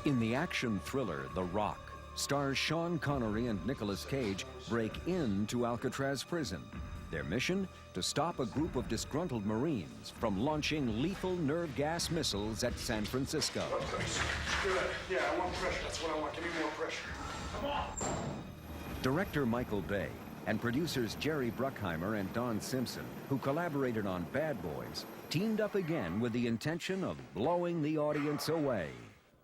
In the action thriller The Rock, stars Sean Connery and Nicolas Cage break into Alcatraz prison. Their mission? To stop a group of disgruntled Marines from launching lethal nerve gas missiles at San Francisco. Good. Yeah, I want pressure. That's what I want. Give me more pressure. Come on! Director Michael Bay and producers Jerry Bruckheimer and Don Simpson, who collaborated on Bad Boys, teamed up again with the intention of blowing the audience away.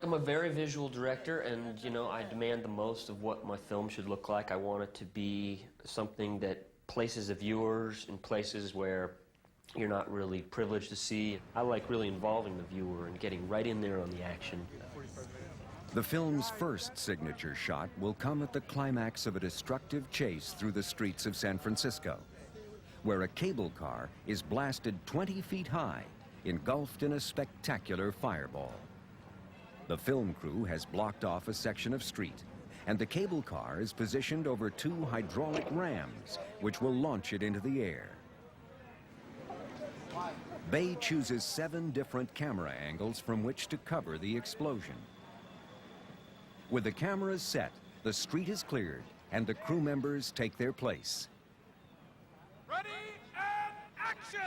I'm a very visual director, and, you know, I demand the most of what my film should look like. I want it to be something that places the viewers in places where you're not really privileged to see. I like really involving the viewer and getting right in there on the action. The film's first signature shot will come at the climax of a destructive chase through the streets of San Francisco, where a cable car is blasted 20 feet high, engulfed in a spectacular fireball. The film crew has blocked off a section of street, and the cable car is positioned over 2 hydraulic rams, which will launch it into the air. Bay chooses 7 different camera angles from which to cover the explosion. With the cameras set, the street is cleared, and the crew members take their place. Ready and action!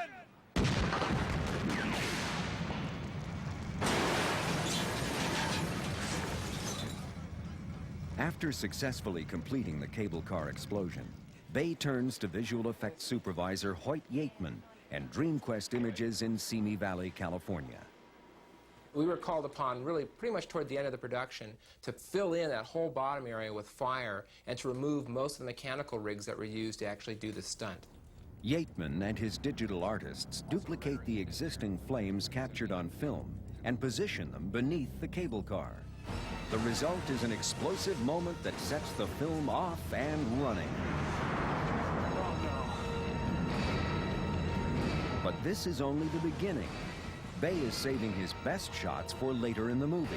After successfully completing the cable car explosion, Bay turns to visual effects supervisor Hoyt Yateman and DreamQuest Images in Simi Valley, California. We were called upon really pretty much toward the end of the production to fill in that whole bottom area with fire and to remove most of the mechanical rigs that were used to actually do the stunt. Yateman and his digital artists duplicate the existing flames captured on film and position them beneath the cable car. The result is an explosive moment that sets the film off and running. But this is only the beginning. Bay is saving his best shots for later in the movie.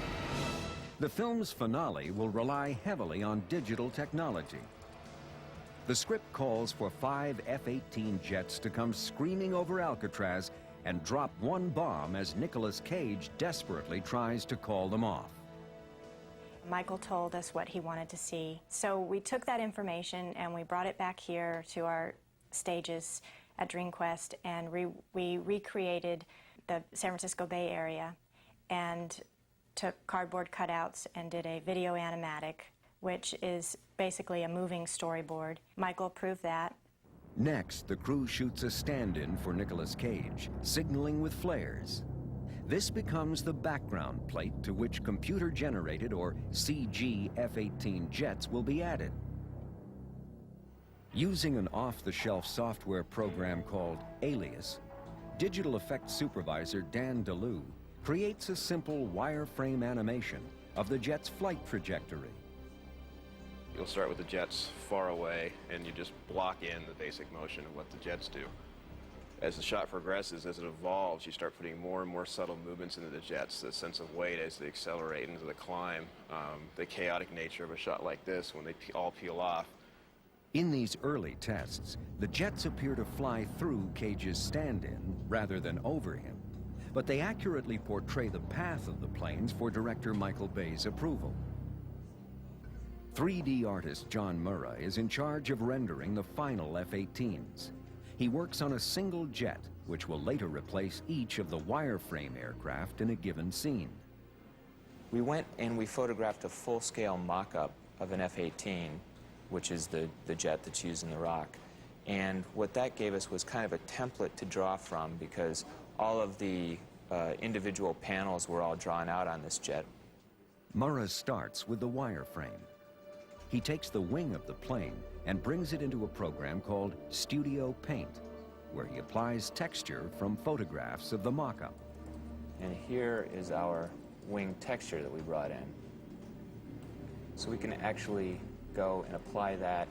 The film's finale will rely heavily on digital technology. The script calls for 5 F-18 jets to come screaming over Alcatraz and drop one bomb as Nicolas Cage desperately tries to call them off. Michael told us what he wanted to see. So we took that information and we brought it back here to our stages at DreamQuest, and we recreated the San Francisco Bay Area and took cardboard cutouts and did a video animatic, which is basically a moving storyboard. Michael approved that. Next, the crew shoots a stand-in for Nicolas Cage, signaling with flares. This becomes the background plate to which computer-generated or CG F-18 jets will be added. Using an off-the-shelf software program called Alias, digital effects supervisor Dan DeLue creates a simple wireframe animation of the jet's flight trajectory. You'll start with the jets far away, and you just block in the basic motion of what the jets do. As the shot progresses, as it evolves, you start putting more and more subtle movements into the jets, the sense of weight as they accelerate into the climb, the chaotic nature of a shot like this when they all peel off. In these early tests, the jets appear to fly through Cage's stand-in rather than over him, but they accurately portray the path of the planes for director Michael Bay's approval. 3D artist John Murrah is in charge of rendering the final F-18s. He works on a single jet, which will later replace each of the wireframe aircraft in a given scene. We went and we photographed a full-scale mock-up of an F-18, which is the jet that's used in The Rock. And what that gave us was kind of a template to draw from, because all of the individual panels were all drawn out on this jet. Murrah starts with the wireframe. He takes the wing of the plane and brings it into a program called Studio Paint, where he applies texture from photographs of the mock-up. And here is our wing texture that we brought in. So we can actually go and apply that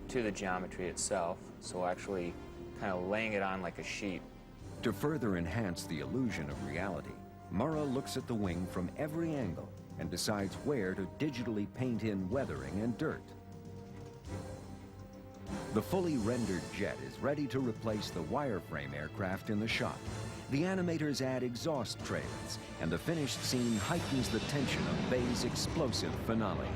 to the geometry itself, so actually kind of laying it on like a sheet. To further enhance the illusion of reality, Murrah looks at the wing from every angle and decides where to digitally paint in weathering and dirt. The fully rendered jet is ready to replace the wireframe aircraft in the shot. The animators add exhaust trails, and the finished scene heightens the tension of Bay's explosive finale.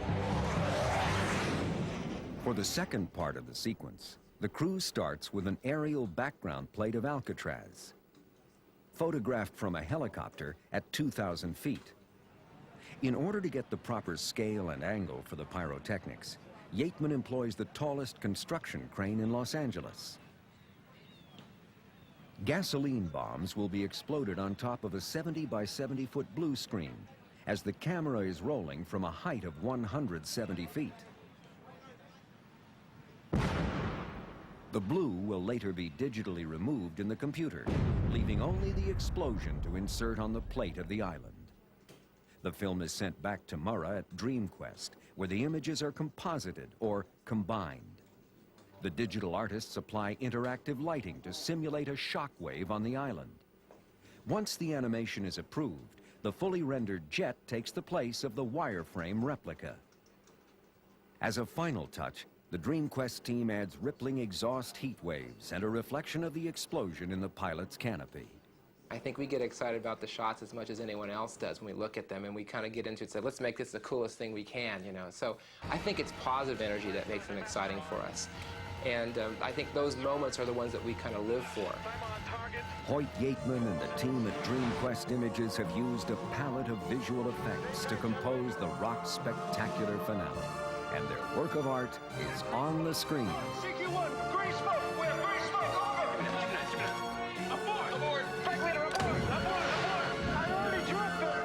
For the second part of the sequence, the crew starts with an aerial background plate of Alcatraz, photographed from a helicopter at 2,000 feet. In order to get the proper scale and angle for the pyrotechnics, Yateman employs the tallest construction crane in Los Angeles. Gasoline bombs will be exploded on top of a 70 by 70 foot blue screen as the camera is rolling from a height of 170 feet. The blue will later be digitally removed in the computer, leaving only the explosion to insert on the plate of the island. The film is sent back to Murrah at DreamQuest, where the images are composited or combined. The digital artists apply interactive lighting to simulate a shock wave on the island. Once the animation is approved, the fully rendered jet takes the place of the wireframe replica. As a final touch, the DreamQuest team adds rippling exhaust heat waves and a reflection of the explosion in the pilot's canopy. I think we get excited about the shots as much as anyone else does when we look at them, and we kind of get into it and say, let's make this the coolest thing we can, you know. So I think it's positive energy that makes them exciting for us. And I think those moments are the ones that we kind of live for. Hoyt Yateman and the team at DreamQuest Images have used a palette of visual effects to compose the rock's spectacular finale. And their work of art is on the screen. CQ1, green smoke. We have green smoke. Over. Aboard. Aboard. Flight leader, aboard. Aboard. Aboard. I already dropped her.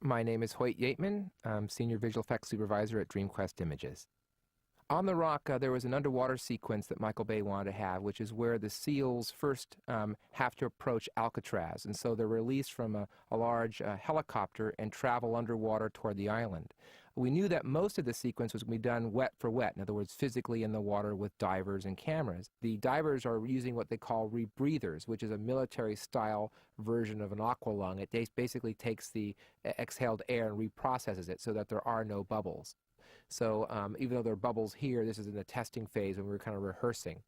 My name is Hoyt Yateman. I'm Senior Visual Effects Supervisor at DreamQuest Images. On the Rock, there was an underwater sequence that Michael Bay wanted to have, which is where the SEALs first have to approach Alcatraz. And so they're released from a large helicopter and travel underwater toward the island. We knew that most of the sequence was going to be done wet for wet, in other words, physically in the water with divers and cameras. The divers are using what they call rebreathers, which is a military-style version of an aqualung. It basically takes the exhaled air and reprocesses it so that there are no bubbles. So even though there are bubbles here, this is in the testing phase when we were kind of rehearsing.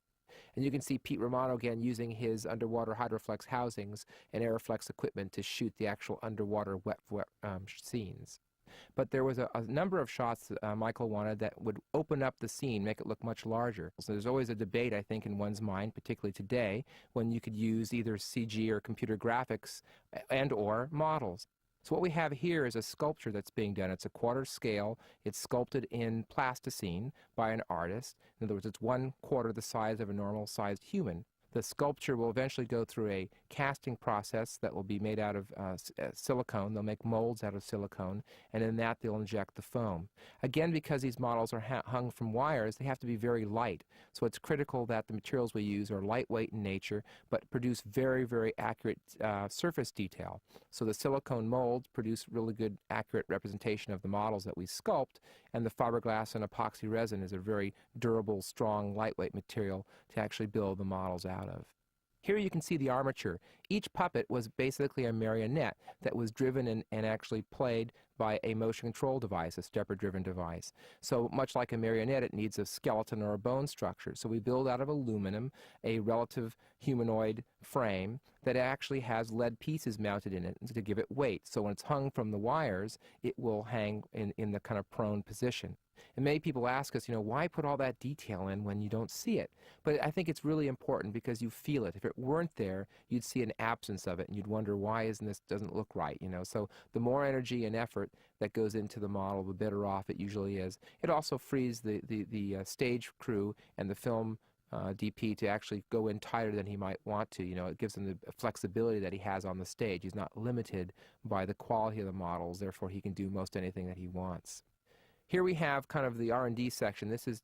And you can see Pete Romano again using his underwater Hydroflex housings and Aeroflex equipment to shoot the actual underwater wet scenes. But there was a number of shots that Michael wanted that would open up the scene, make it look much larger. So there's always a debate, I think, in one's mind, particularly today, when you could use either CG or computer graphics and or models. So what we have here is a sculpture that's being done. It's a quarter scale. It's sculpted in plasticine by an artist. In other words, it's 1/4 the size of a normal-sized human. The sculpture will eventually go through a casting process that will be made out of silicone. They'll make molds out of silicone, and in that they'll inject the foam. Again, because these models are hung from wires, they have to be very light. So it's critical that the materials we use are lightweight in nature, but produce very, very accurate surface detail. So the silicone molds produce really good, accurate representation of the models that we sculpt, and the fiberglass and epoxy resin is a very durable, strong, lightweight material to actually build the models out of. Here you can see the armature. Each puppet was basically a marionette that was driven and actually played by a motion control device, a stepper-driven device. So much like a marionette, it needs a skeleton or a bone structure. So we build out of aluminum a relative humanoid frame that actually has lead pieces mounted in it to give it weight. So when it's hung from the wires, it will hang in the kind of prone position. And many people ask us, why put all that detail in when you don't see it? But I think it's really important because you feel it. If it weren't there, you'd see an absence of it, and you'd wonder, why isn't this doesn't look right? So the more energy and effort that goes into the model, the better off it usually is. It also frees the stage crew and the film DP to actually go in tighter than he might want to. It gives him the flexibility that he has on the stage. He's not limited by the quality of the models, therefore he can do most anything that he wants. Here we have kind of the R&D section. This is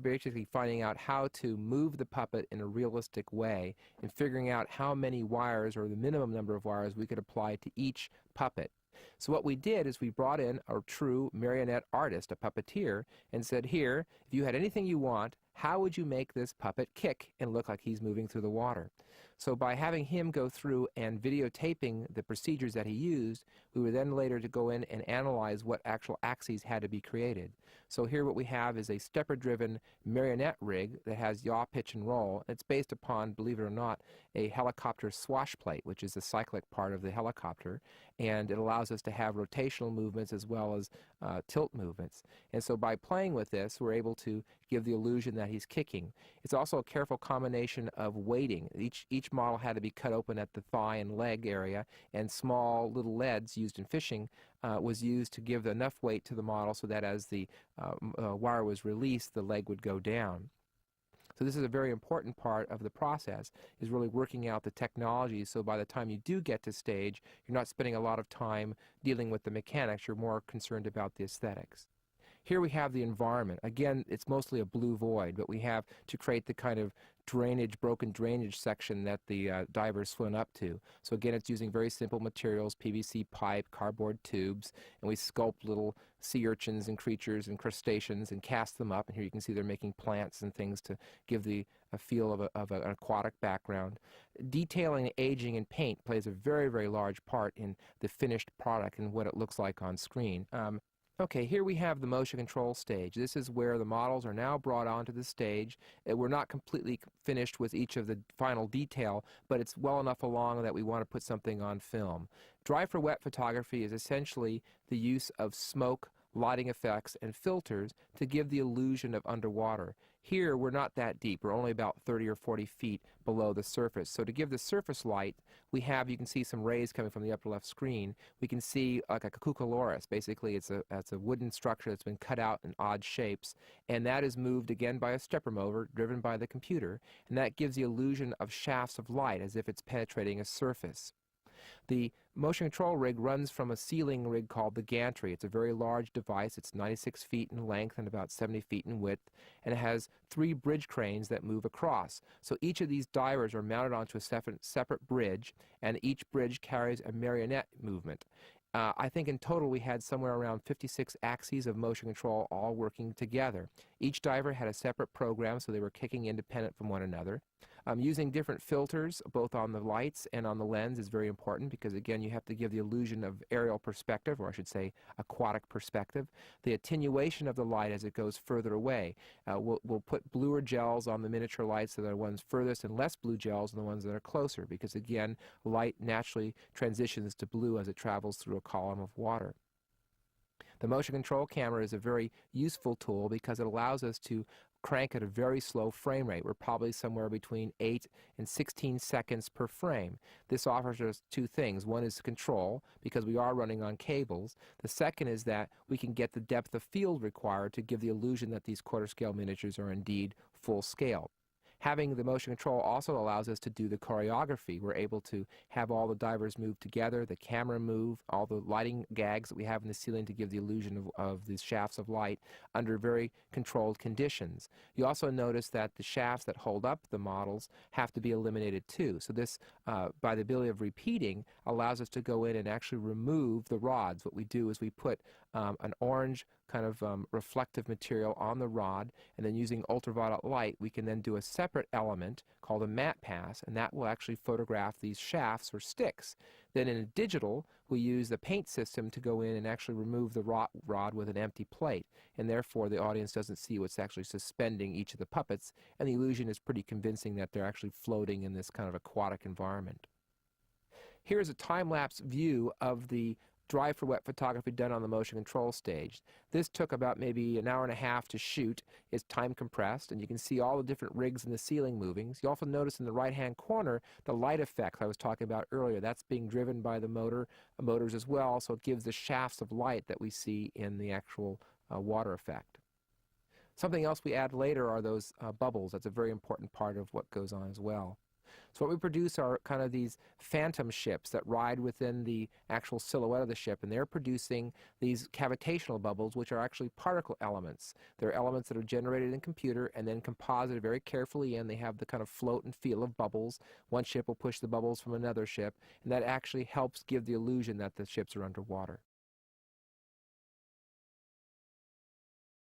basically finding out how to move the puppet in a realistic way and figuring out how many wires or the minimum number of wires we could apply to each puppet. So what we did is we brought in a true marionette artist, a puppeteer, and said, here, if you had anything you want, how would you make this puppet kick and look like he's moving through the water? So by having him go through and videotaping the procedures that he used, we were then later to go in and analyze what actual axes had to be created. So here what we have is a stepper-driven marionette rig that has yaw, pitch, and roll. It's based upon, believe it or not, a helicopter swash plate, which is the cyclic part of the helicopter, and it allows us to have rotational movements as well as tilt movements. And so by playing with this, we're able to give the illusion that he's kicking. It's also a careful combination of weighting. Each model had to be cut open at the thigh and leg area, and small little leads used in fishing was used to give enough weight to the model so that as the wire was released, the leg would go down. So this is a very important part of the process, is really working out the technology, so by the time you do get to stage, you're not spending a lot of time dealing with the mechanics, you're more concerned about the aesthetics. Here we have the environment. Again, it's mostly a blue void, but we have to create the kind of drainage, broken drainage section that the divers swim up to. So again, it's using very simple materials, PVC pipe, cardboard tubes, and we sculpt little sea urchins and creatures and crustaceans and cast them up. And here you can see they're making plants and things to give a feel of an aquatic background. Detailing, aging, and paint plays a very, very large part in the finished product and what it looks like on screen. Okay, here we have the motion control stage. This is where the models are now brought onto the stage. We're not completely finished with each of the final detail, but it's well enough along that we want to put something on film. Dry for wet photography is essentially the use of smoke, lighting effects, and filters to give the illusion of underwater. Here, we're not that deep. We're only about 30 or 40 feet below the surface. So to give the surface light, you can see some rays coming from the upper left screen. We can see like a cucullorus. Basically, it's a wooden structure that's been cut out in odd shapes, and that is moved again by a stepper motor driven by the computer, and that gives the illusion of shafts of light as if it's penetrating a surface. The motion control rig runs from a ceiling rig called the gantry. It's a very large device. It's 96 feet in length and about 70 feet in width, and it has 3 bridge cranes that move across. So each of these divers are mounted onto a separate bridge, and each bridge carries a marionette movement. I think in total we had somewhere around 56 axes of motion control all working together. Each diver had a separate program, so they were kicking independent from one another. Using different filters, both on the lights and on the lens, is very important because, again, you have to give the illusion of aerial perspective, or I should say aquatic perspective. The attenuation of the light as it goes further away. We'll put bluer gels on the miniature lights that are the ones furthest and less blue gels on the ones that are closer because, again, light naturally transitions to blue as it travels through a column of water. The motion control camera is a very useful tool because it allows us to crank at a very slow frame rate. We're probably somewhere between 8 and 16 seconds per frame. This offers us 2 things. One is control, because we are running on cables. The second is that we can get the depth of field required to give the illusion that these quarter-scale miniatures are indeed full scale. Having the motion control also allows us to do the choreography. We're able to have all the divers move together, the camera move, all the lighting gags that we have in the ceiling to give the illusion of these shafts of light under very controlled conditions. You also notice that the shafts that hold up the models have to be eliminated too. So this, by the ability of repeating, allows us to go in and actually remove the rods. What we do is we put an orange kind of reflective material on the rod, and then using ultraviolet light we can then do a separate element called a matte pass, and that will actually photograph these shafts or sticks. Then in a digital we use the paint system to go in and actually remove the rod with an empty plate, and therefore the audience doesn't see what's actually suspending each of the puppets, and the illusion is pretty convincing that they're actually floating in this kind of aquatic environment. Here's a time-lapse view of the dry for wet photography done on the motion control stage. This took about maybe an hour and a half to shoot. It's time compressed, and you can see all the different rigs in the ceiling moving. You also notice in the right-hand corner the light effects I was talking about earlier. That's being driven by the motors as well, so it gives the shafts of light that we see in the actual water effect. Something else we add later are those bubbles. That's a very important part of what goes on as well. So what we produce are kind of these phantom ships that ride within the actual silhouette of the ship, and they're producing these cavitational bubbles, which are actually particle elements. They're elements that are generated in computer and then composited very carefully in. They have the kind of float and feel of bubbles. One ship will push the bubbles from another ship, and that actually helps give the illusion that the ships are underwater.